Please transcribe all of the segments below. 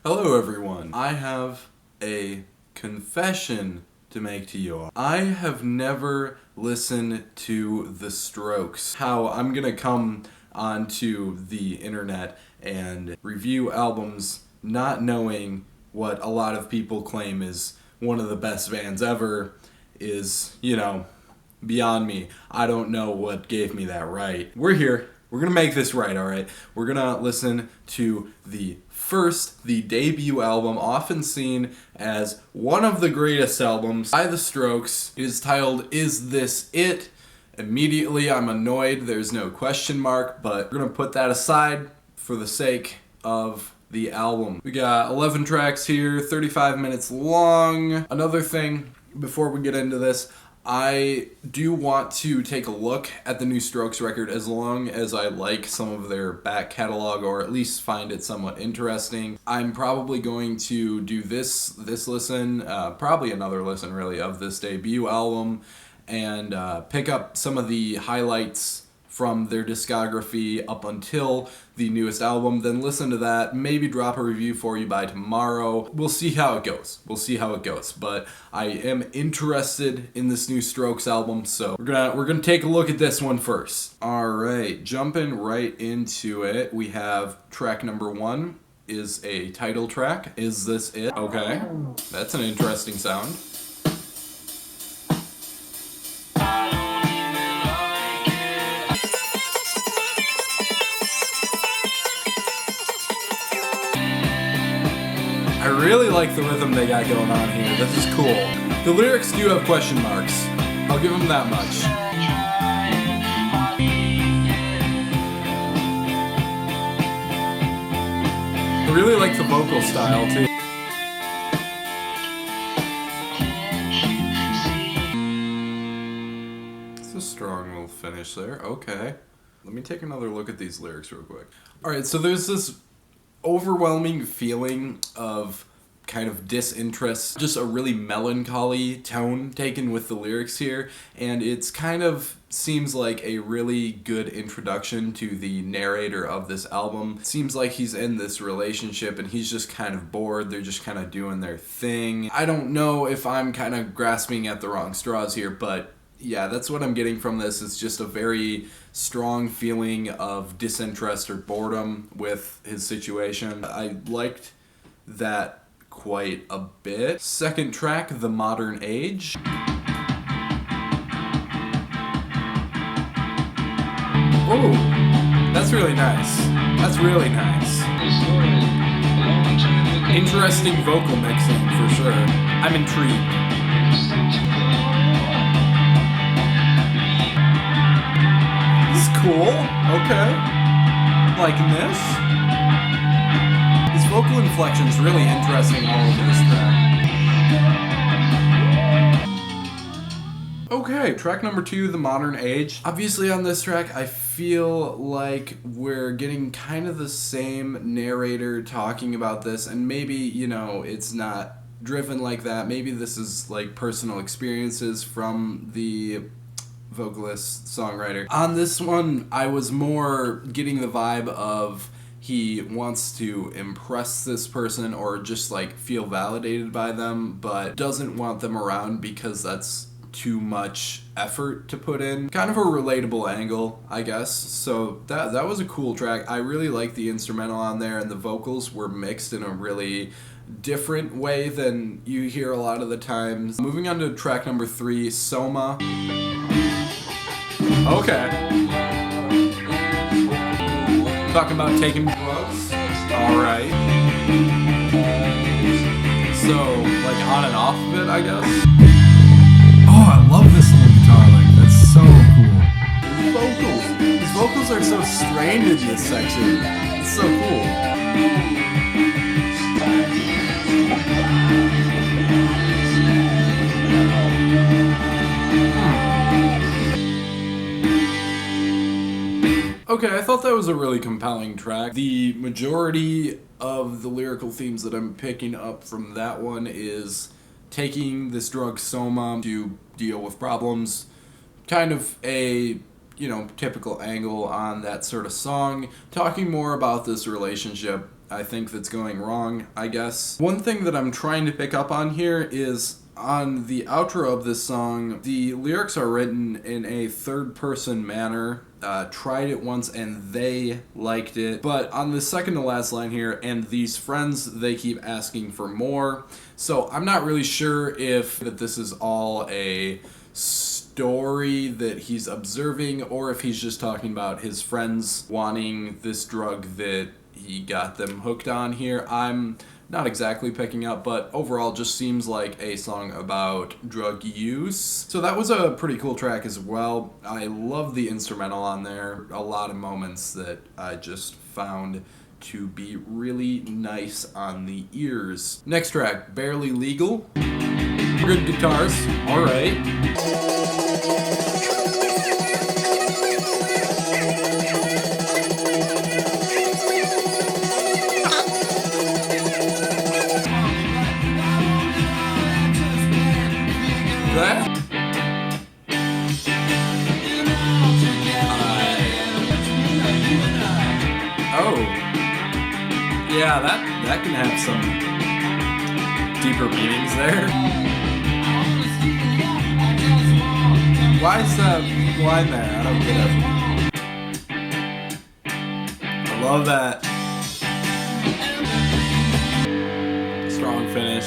Hello everyone. I have a confession to make to you all. I have never listened to The Strokes. How I'm gonna come onto the internet and review albums not knowing what a lot of people claim is one of the best bands ever is, beyond me. I don't know what gave me that right. We're here. We're gonna make this right, alright? We're gonna listen to the debut album, often seen as one of the greatest albums by The Strokes. It is titled, Is This It? Immediately I'm annoyed, there's no question mark, but we're gonna put that aside for the sake of the album. We got 11 tracks here, 35 minutes long. Another thing, before we get into this, I do want to take a look at the new Strokes record as long as I like some of their back catalog or at least find it somewhat interesting. I'm probably going to do this listen, probably another listen really, of this debut album and pick up some of the highlights from their discography up until the newest album, then listen to that, maybe drop a review for you by tomorrow. We'll see how it goes. But I am interested in this new Strokes album, so we're gonna take a look at this one first. Alright, jumping right into it, we have track number 1 is a title track. Is This It? Okay, that's an interesting sound. I really like the rhythm they got going on here. This is cool. The lyrics do have question marks. I'll give them that much. I really like the vocal style too. It's a strong little finish there. Okay. Let me take another look at these lyrics real quick. Alright, so there's this overwhelming feeling of kind of disinterest, just a really melancholy tone taken with the lyrics here, and it's kind of seems like a really good introduction to the narrator of this album. It seems like he's in this relationship and he's just kind of bored, they're just kind of doing their thing. I don't know if I'm kind of grasping at the wrong straws here, but yeah, that's what I'm getting from this. It's just a very strong feeling of disinterest or boredom with his situation. I liked that quite a bit. Second track, The Modern Age. Oh, that's really nice. That's really nice. Interesting vocal mixing for sure. I'm intrigued. Cool. Okay. Liking this. His vocal inflection's really interesting all over this track. Okay, track number 2, The Modern Age. Obviously on this track, I feel like we're getting kind of the same narrator talking about this, and maybe, it's not driven like that. Maybe this is like personal experiences from the vocalist, songwriter. On this one, I was more getting the vibe of he wants to impress this person or just like feel validated by them, but doesn't want them around because that's too much effort to put in. Kind of a relatable angle, I guess. So that was a cool track. I really liked the instrumental on there, and the vocals were mixed in a really different way than you hear a lot of the times. Moving on to track number 3, Soma. Okay. Talking about taking drugs. Alright. So, like on and off of it, I guess. Oh, I love this little guitar lick. That's so cool. His vocals are so strained in this section. It's so cool. Okay, I thought that was a really compelling track. The majority of the lyrical themes that I'm picking up from that one is taking this drug Soma to deal with problems. Kind of a, typical angle on that sort of song. Talking more about this relationship I think that's going wrong, I guess. One thing that I'm trying to pick up on here is on the outro of this song, the lyrics are written in a third-person manner. Tried it once and they liked it. But on the second to last line here, and these friends, they keep asking for more. So I'm not really sure if that this is all a story that he's observing or if he's just talking about his friends wanting this drug that he got them hooked on here. I'm not exactly picking up, but overall just seems like a song about drug use. So that was a pretty cool track as well. I love the instrumental on there. A lot of moments that I just found to be really nice on the ears. Next track, Barely Legal. Good guitars, all right. Yeah, that can have some deeper meanings there. Why is that line there? I don't get it. I love that. Strong finish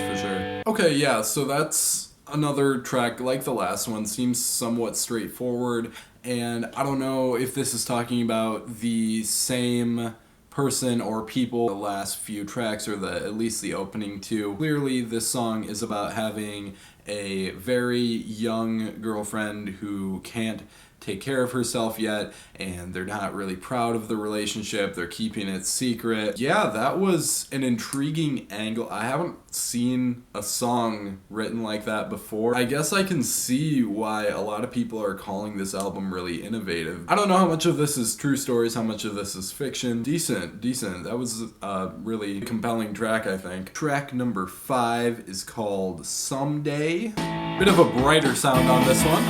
for sure. Okay, yeah, so that's another track like the last one, seems somewhat straightforward, and I don't know if this is talking about the same person or people. The last few tracks, or at least the opening two. Clearly this song is about having a very young girlfriend who can't take care of herself yet, and they're not really proud of the relationship. They're keeping it secret. Yeah, that was an intriguing angle. I haven't seen a song written like that before. I guess I can see why a lot of people are calling this album really innovative. I don't know how much of this is true stories, how much of this is fiction. Decent. That was a really compelling track, I think. Track number 5 is called Someday. Bit of a brighter sound on this one.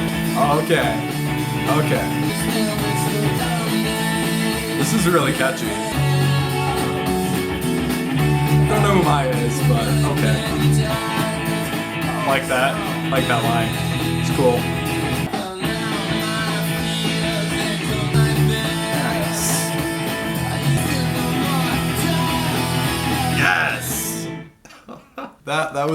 Okay. This is really catchy. Don't know who Maya is, but okay. Like that line. It's cool. Yes! That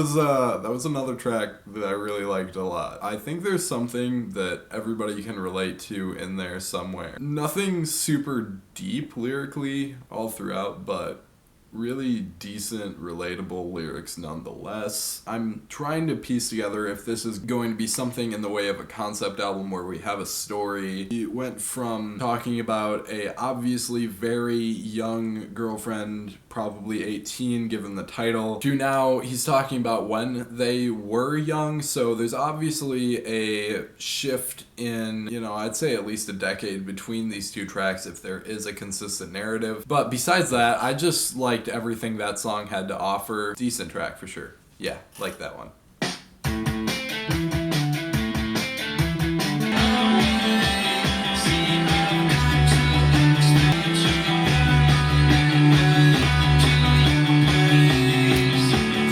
was another track that I really liked a lot. I think there's something that everybody can relate to in there somewhere. Nothing super deep lyrically all throughout, but really decent, relatable lyrics nonetheless. I'm trying to piece together if this is going to be something in the way of a concept album where we have a story. He went from talking about a obviously very young girlfriend, probably 18 given the title, to now he's talking about when they were young, so there's obviously a shift in, I'd say at least a decade between these two tracks if there is a consistent narrative. But besides that, I just liked everything that song had to offer. Decent track for sure. Yeah, like that one.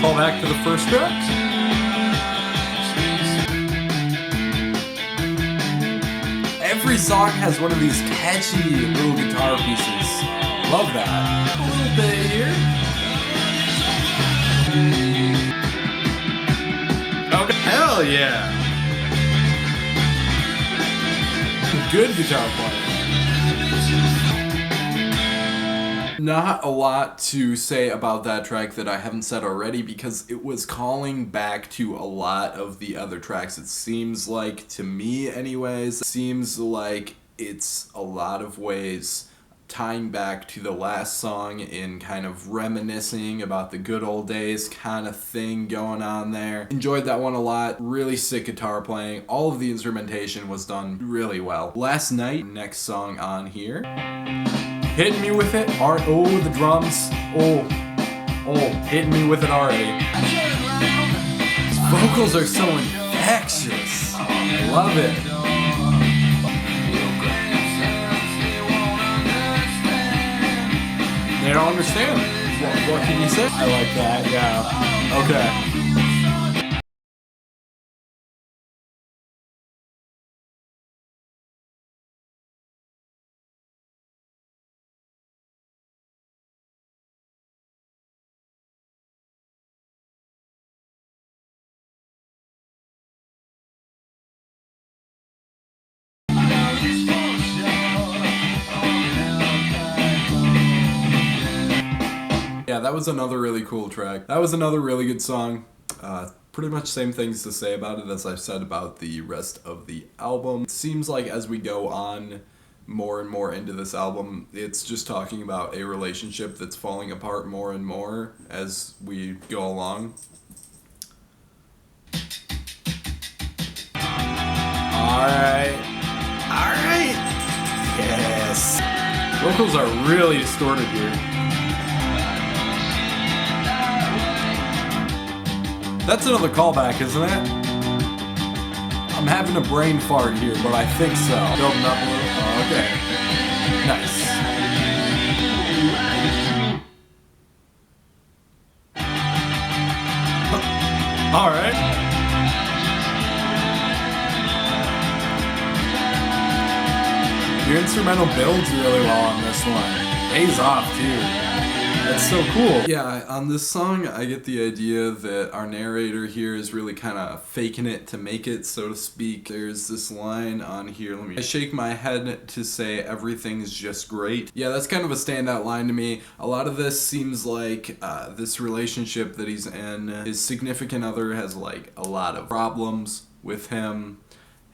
Call back to the first track. Every song has one of these catchy little guitar pieces. Love that. A little bit here. Okay. Hell yeah. Good guitar playing. Not a lot to say about that track that I haven't said already because it was calling back to a lot of the other tracks. It seems like, to me anyways, seems like it's a lot of ways tying back to the last song in kind of reminiscing about the good old days kind of thing going on there. Enjoyed that one a lot. Really sick guitar playing. All of the instrumentation was done really well. Last Night, next song on here. Hitting me with it, the drums, hitting me with it already. His vocals are so infectious. Love it. They don't understand. What can you say? I like that, yeah. Okay. Yeah, that was another really cool track. That was another really good song. Pretty much same things to say about it as I've said about the rest of the album. It seems like as we go on more and more into this album, it's just talking about a relationship that's falling apart more and more as we go along. Alright. Alright. Yes. Vocals are really distorted here. That's another callback, isn't it? I'm having a brain fart here, but I think so. Building up a little. Oh, okay. Nice. Alright. Your instrumental builds really well on this one. Pays off, too. That's so cool. Yeah, on this song, I get the idea that our narrator here is really kind of faking it to make it, so to speak. There's this line on here. I shake my head to say everything's just great. Yeah, that's kind of a standout line to me. A lot of this seems like this relationship that he's in, his significant other has like a lot of problems with him,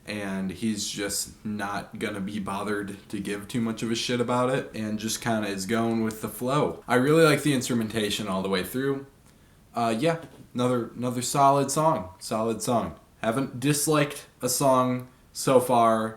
and he's just not gonna be bothered to give too much of a shit about it and just kind of is going with the flow. I really like the instrumentation all the way through. Yeah, another solid song. Haven't disliked a song so far.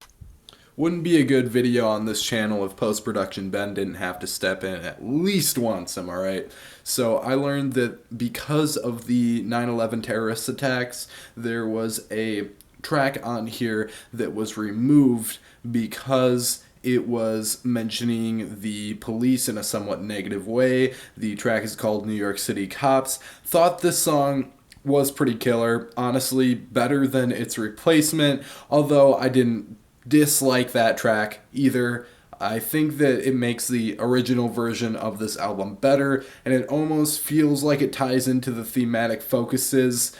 Wouldn't be a good video on this channel if post-production Ben didn't have to step in at least once, am I right? So I learned that because of the 9/11 terrorist attacks, there was a track on here that was removed because it was mentioning the police in a somewhat negative way. The track is called New York City Cops. Thought this song was pretty killer. Honestly, better than its replacement, although I didn't dislike that track either. I think that it makes the original version of this album better, and it almost feels like it ties into the thematic focuses,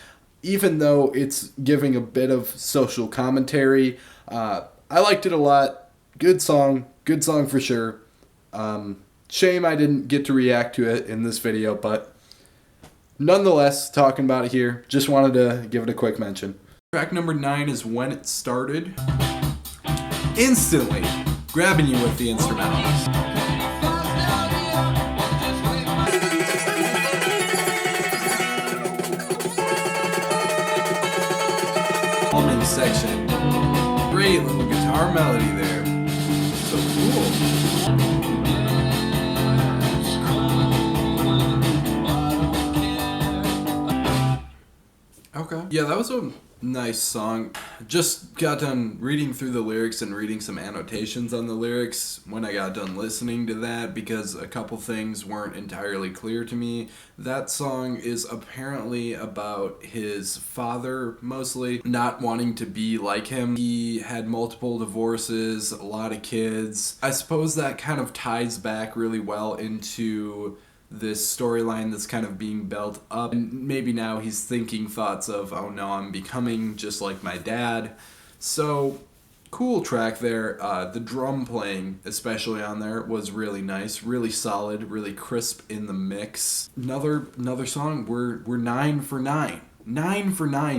even though it's giving a bit of social commentary. I liked it a lot. Good song for sure. Shame I didn't get to react to it in this video, but nonetheless, talking about it here, just wanted to give it a quick mention. Track number 9 is When It Started. Instantly grabbing you with the instrumentals. Humming section. Great little guitar melody there. So cool. Okay. Yeah, that was a nice song. Just got done reading through the lyrics and reading some annotations on the lyrics when I got done listening to that because a couple things weren't entirely clear to me. That song is apparently about his father mostly not wanting to be like him. He had multiple divorces, a lot of kids. I suppose that kind of ties back really well into this storyline that's kind of being built up, and maybe now he's thinking thoughts of, oh no, I'm becoming just like my dad. So cool track there. The drum playing especially on there was really nice, really solid, really crisp in the mix. Another song. We're 9 for 9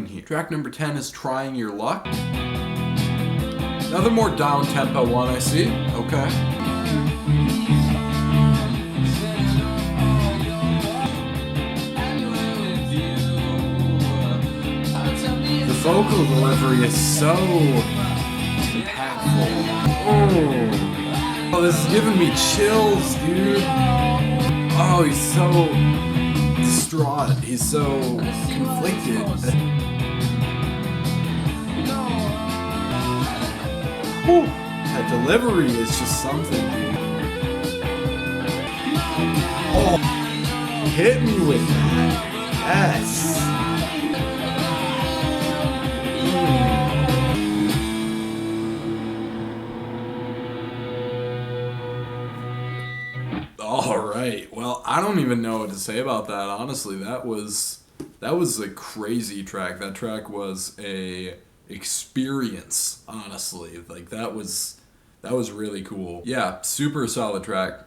here. Track number 10 is Trying Your Luck. Another more down tempo one I see. Okay. Vocal delivery is so impactful. Oh, this is giving me chills, dude. Oh, he's so distraught. He's so conflicted. Whew. That delivery is just something, dude. Oh, hit me with that. Yes. All right. Well, I don't even know what to say about that. Honestly, that was a crazy track. That track was a experience, honestly. Like that was really cool. Yeah, super solid track.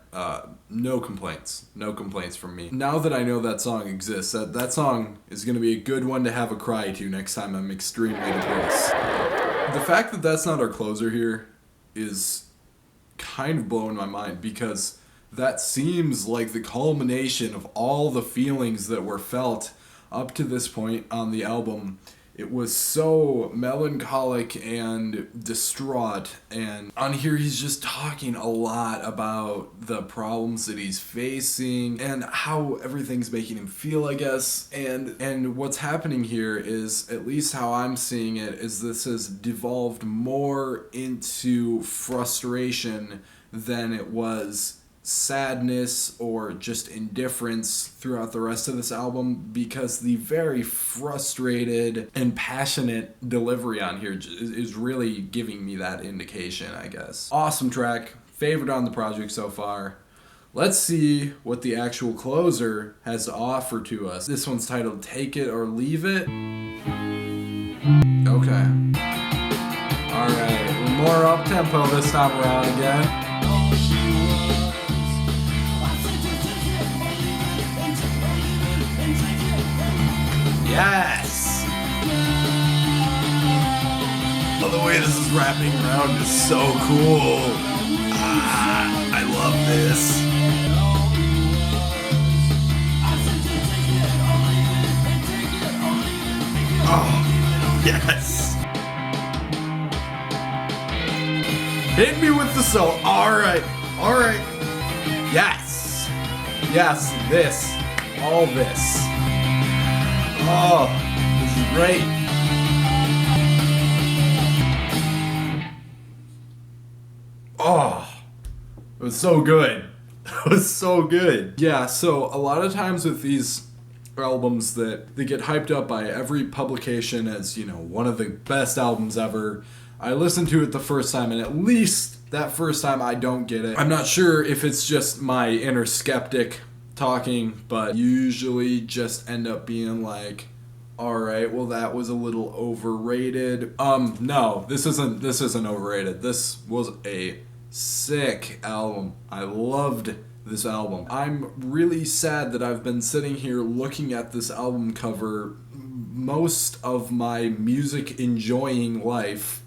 No complaints. No complaints from me. Now that I know that song exists, that song is going to be a good one to have a cry to next time I'm extremely depressed. The fact that that's not our closer here is kind of blowing my mind, because that seems like the culmination of all the feelings that were felt up to this point on the album. It was so melancholic and distraught, and on here he's just talking a lot about the problems that he's facing and how everything's making him feel, I guess. And what's happening here is, at least how I'm seeing it, is this has devolved more into frustration than it was sadness or just indifference throughout the rest of this album, because the very frustrated and passionate delivery on here is really giving me that indication, I guess. Awesome track. Favorite on the project so far. Let's see what the actual closer has to offer to us. This one's titled Take It or Leave It. Okay. Alright, more up-tempo this time around again. Yes! Oh, the way this is wrapping around is so cool. I love this. Oh, yes! Hit me with the solo. Alright. Yes! Yes, this. All this. Oh, this is great. Oh, it was so good. It was so good. Yeah, so a lot of times with these albums that they get hyped up by every publication as, you know, one of the best albums ever, I listen to it the first time, and at least that first time I don't get it. I'm not sure if it's just my inner skeptic talking, but usually just end up being like, alright, well that was a little overrated. No, this isn't overrated. This was a sick album. I loved this album. I'm really sad that I've been sitting here looking at this album cover most of my music enjoying life,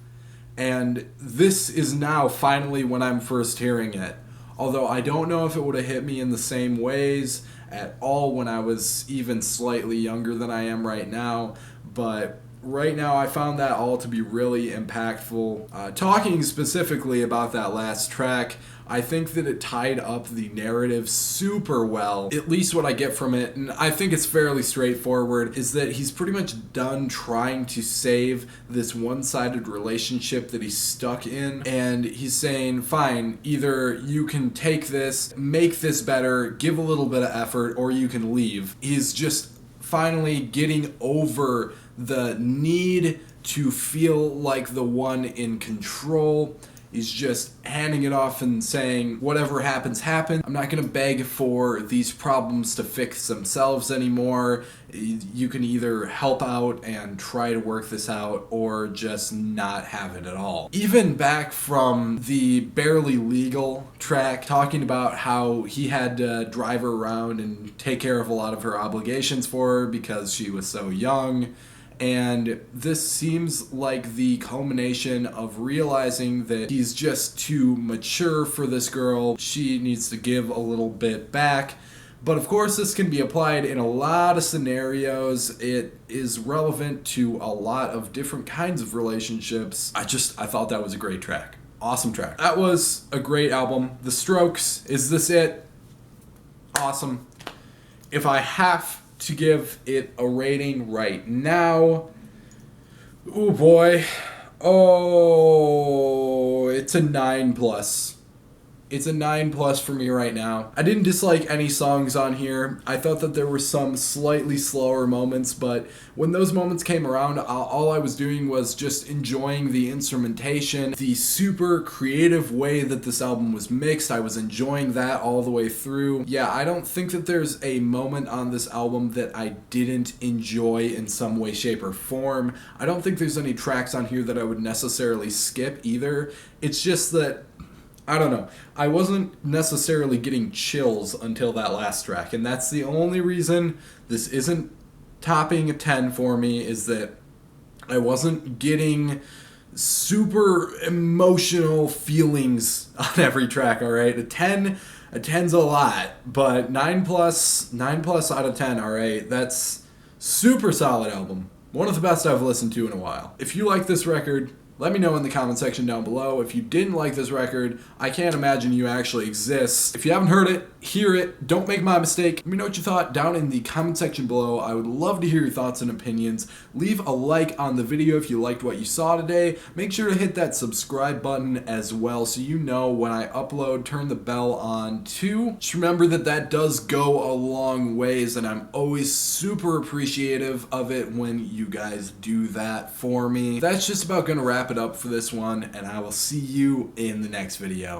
and this is now finally when I'm first hearing it. Although I don't know if it would have hit me in the same ways at all when I was even slightly younger than I am right now, but right now I found that all to be really impactful. Talking specifically about that last track, I think that it tied up the narrative super well, at least what I get from it, and I think it's fairly straightforward, is that he's pretty much done trying to save this one-sided relationship that he's stuck in, and he's saying, fine, either you can take this, make this better, give a little bit of effort, or you can leave. He's just finally getting over the need to feel like the one in control. He's just handing it off and saying, whatever happens, happen. I'm not going to beg for these problems to fix themselves anymore. You can either help out and try to work this out, or just not have it at all. Even back from the Barely Legal track, talking about how he had to drive her around and take care of a lot of her obligations for her because she was so young. And this seems like the culmination of realizing that he's just too mature for this girl. She needs to give a little bit back. But of course, this can be applied in a lot of scenarios. It is relevant to a lot of different kinds of relationships. I thought that was a great track. Awesome track. That was a great album. The Strokes, Is This It? Awesome. If I have to give it a rating right now, oh boy, it's a 9+. It's a 9+ for me right now. I didn't dislike any songs on here. I thought that there were some slightly slower moments, but when those moments came around, all I was doing was just enjoying the instrumentation, the super creative way that this album was mixed. I was enjoying that all the way through. Yeah, I don't think that there's a moment on this album that I didn't enjoy in some way, shape, or form. I don't think there's any tracks on here that I would necessarily skip either. It's just that, I don't know, I wasn't necessarily getting chills until that last track, and that's the only reason this isn't topping a 10 for me, is that I wasn't getting super emotional feelings on every track, alright? A 10's a lot, but 9 plus out of 10, alright? That's super solid album. One of the best I've listened to in a while. If you like this record, let me know in the comment section down below. If you didn't like this record, I can't imagine you actually exist. If you haven't heard it, hear it. Don't make my mistake. Let me know what you thought down in the comment section below. I would love to hear your thoughts and opinions. Leave a like on the video if you liked what you saw today. Make sure to hit that subscribe button as well so you know when I upload. Turn the bell on too. Just remember that that does go a long ways, and I'm always super appreciative of it when you guys do that for me. That's just about gonna wrap it up for this one, and I will see you in the next video.